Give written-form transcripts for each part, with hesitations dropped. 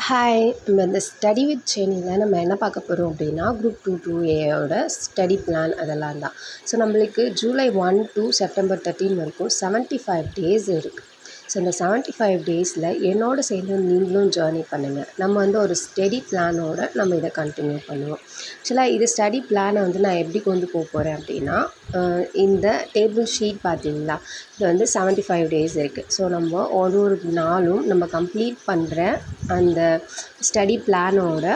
Hi, நம்ம இந்த study with சென்னையில் நம்ம என்ன பார்க்க போகிறோம் அப்படின்னா குரூப் 2A ஸ்டடி பிளான் அதெல்லாம் தான். ஸோ நம்மளுக்கு ஜூலை 1 to செப்டம்பர் 13 வரைக்கும் 75 டேஸ் இருக்குது. ஸோ இந்த 75 டேஸில் என்னோட சேர்ந்து நீங்களும் ஜேர்னி பண்ணுங்கள். நம்ம வந்து ஒரு ஸ்டடி பிளானோட நம்ம இதை கண்டினியூ பண்ணுவோம். ஆக்சுவலாக இது ஸ்டடி பிளானை வந்து நான் எப்படி கொண்டு போக போகிறேன் அப்படின்னா, இந்த டேபிள் ஷீட் பார்த்தீங்களா, இது வந்து 75 டேஸ் இருக்குது. ஸோ நம்ம ஒரு நாளும் நம்ம கம்ப்ளீட் பண்ணுற அந்த ஸ்டடி பிளானோட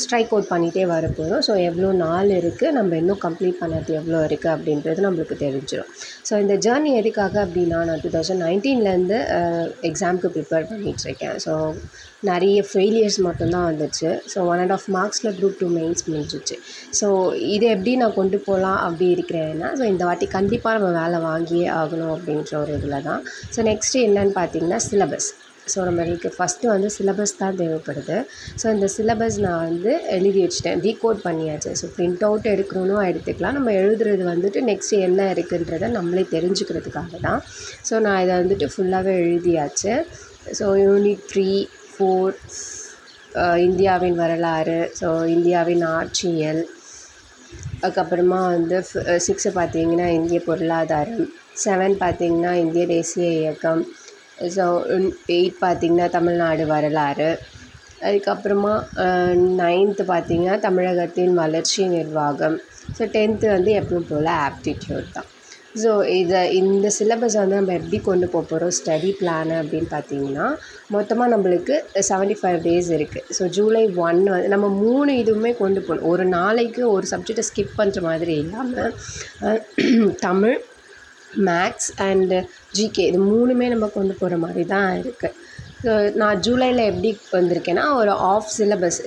ஸ்ட்ரைக் அவுட் பண்ணிகிட்டே வர போகிறோம். ஸோ எவ்வளோ நாள் இருக்குது, நம்ம இன்னும் கம்ப்ளீட் பண்ணது எவ்வளோ இருக்குது அப்படின்றது நம்மளுக்கு தெரிஞ்சிடும். ஸோ இந்த ஜேர்னி எதுக்காக அப்படின்னா, நான் 2019 எக்ஸாமுக்கு ப்ரிப்பேர் பண்ணிகிட்ருக்கேன். ஸோ நிறைய ஃபெயிலியர்ஸ் மட்டும்தான் வந்துச்சு. ஸோ 1.5 மார்க்ஸில் குரூப் 2 மெயின்ஸ் முடிஞ்சிச்சு. ஸோ இதை எப்படி நான் கொண்டு போகலாம் அப்படி இருக்கிறேன்னா, ஸோ இந்த வாட்டி கண்டிப்பாக நம்ம வேலை வாங்கியே ஆகணும் அப்படின்ற ஒரு இதில் தான். ஸோ நெக்ஸ்ட்டு என்னென்னு பார்த்தீங்கன்னா சிலபஸ். ஸோ நம்மளுக்கு ஃபஸ்ட்டு வந்து சிலபஸ் தான் தேவைப்படுது. ஸோ இந்த சிலபஸ் நான் வந்து எழுதி வச்சுட்டேன், டீகோட் பண்ணியாச்சு. ஸோ பிரிண்ட் அவுட் எடுக்கணும்னு எடுத்துக்கலாம். நம்ம எழுதுறது வந்துட்டு நெக்ஸ்ட்டு என்ன இருக்குன்றதை நம்மளே தெரிஞ்சுக்கிறதுக்காக தான். ஸோ நான் இதை வந்துட்டு ஃபுல்லாகவே எழுதியாச்சு. ஸோ யூனிட் 3, 4 இந்தியாவின் வரலாறு, ஸோ இந்தியாவின் ஆட்சியல், அதுக்கப்புறமா வந்து 6 பார்த்தீங்கன்னா இந்திய பொருளாதாரம், 7 பார்த்தீங்கன்னா இந்திய தேசிய இயக்கம், ஸோ 8 பார்த்திங்கன்னா தமிழ்நாடு வரலாறு, அதுக்கப்புறமா 9th பார்த்திங்கன்னா தமிழகத்தின் வளர்ச்சி நிர்வாகம், ஸோ 10th வந்து எப்பவும் போல் ஆப்டிடியூட் தான். ஸோ இந்த சிலபஸ் வந்து நம்ம எப்படி கொண்டு போக போகிறோம் ஸ்டடி பிளான் அப்படின்னு பார்த்தீங்கன்னா, மொத்தமாக நம்மளுக்கு 75 டேஸ் இருக்குது. ஸோ ஜூலை 1 வந்து நம்ம 3 இதுவுமே கொண்டு போகணும். ஒரு நாளைக்கு ஒரு சப்ஜெக்டை ஸ்கிப் பண்ணுற மாதிரி இல்லாமல் தமிழ், மேக்ஸ் அண்டு ஜிகே இது 3மே நம்ம கொண்டு போகிற மாதிரி தான் இருக்குது. ஸோ நான் ஜூலையில் எப்படி வந்திருக்கேன்னா, ஒரு ஆஃப்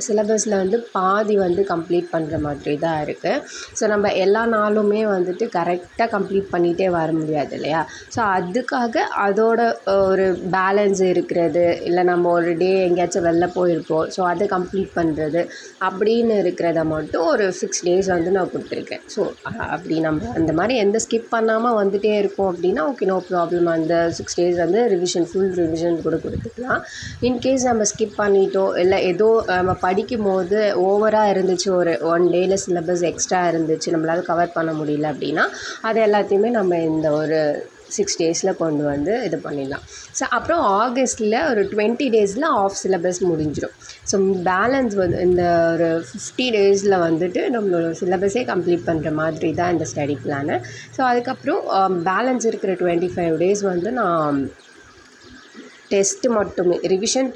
சிலபஸில் வந்து பாதி வந்து கம்ப்ளீட் பண்ணுற மாதிரி தான் இருக்குது. ஸோ நம்ம எல்லா நாளுமே வந்துட்டு கரெக்டாக கம்ப்ளீட் பண்ணிகிட்டே வர முடியாது இல்லையா? ஸோ அதுக்காக அதோட ஒரு பேலன்ஸ் இருக்கிறது, இல்லை நம்ம ஒரு டே எங்கேயாச்சும் வெளில போயிருப்போம், ஸோ அதை கம்ப்ளீட் பண்ணுறது அப்படின்னு இருக்கிறத மட்டும் ஒரு 6 டேஸ் வந்து நான் கொடுத்துருக்கேன். ஸோ அப்படி நம்ம அந்த மாதிரி எந்த ஸ்கிப் பண்ணாமல் வந்துகிட்டே இருக்கோம் அப்படின்னா ஓகே, நோ ப்ராப்ளம். அந்த 6 டேஸ் வந்து ஃபுல் ரிவிஷன் கூட கொடுத்துக்கலாம். இன்கேஸ் நம்ம ஸ்கிப் பண்ணிட்டோம், இல்லை ஏதோ நம்ம படிக்கும் போது ஓவராக இருந்துச்சு, ஒரு 1 டேயில் சிலபஸ் எக்ஸ்ட்ரா இருந்துச்சு, நம்மளால் கவர் பண்ண முடியல அப்படின்னா அது எல்லாத்தையுமே நம்ம இந்த ஒரு 6 டேஸில் கொண்டு வந்து இது பண்ணிடலாம். ஸோ அப்புறம் ஆகஸ்ட்டில் ஒரு 20 டேஸில் ஆஃப் சிலபஸ் முடிஞ்சிடும். ஸோ பேலன்ஸ் வந்து இந்த ஒரு 50 டேஸில் வந்துட்டு நம்மளோட சிலபஸே கம்ப்ளீட் பண்ணுற மாதிரி தான் இந்த ஸ்டடி பிளானு. ஸோ அதுக்கப்புறம் பேலன்ஸ் இருக்கிற 25 டேஸ் வந்து நான் டெஸ்ட்டு மட்டுமே ரிவிஷன்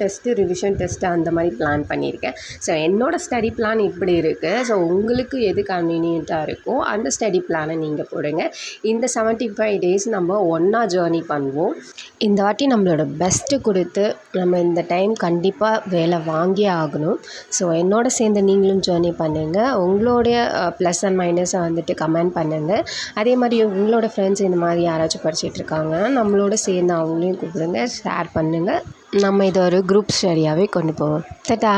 டெஸ்ட்டு அந்த மாதிரி பிளான் பண்ணியிருக்கேன். ஸோ என்னோடய ஸ்டடி பிளான் இப்படி இருக்குது. ஸோ உங்களுக்கு எது கன்வீனியண்ட்டாக இருக்கோ அந்த ஸ்டடி பிளானை நீங்கள் போடுங்க. இந்த 75 டேஸ் நம்ம ஒன்றா ஜேர்னி பண்ணுவோம். இந்த வாட்டி நம்மளோட பெஸ்ட்டு கொடுத்து நம்ம இந்த டைம் கண்டிப்பாக வேலை வாங்கியே ஆகணும். ஸோ என்னோட சேர்ந்து நீங்களும் ஜேர்னி பண்ணுங்கள். உங்களுடைய ப்ளஸ் அண்ட் மைனஸை வந்துட்டு கமெண்ட் பண்ணுங்கள். அதே மாதிரி உங்களோட ஃப்ரெண்ட்ஸ் இந்த மாதிரி யாராச்சும் படிச்சிட்ருக்காங்கன்னா நம்மளோட சேர்ந்து அவங்களையும் கூப்பிடுங்க, ஷேர் பண்ணுங்கள். நம்ம இதை ஒரு குரூப் ஸ்டடியாகவே கொண்டு போவோம். டாடா.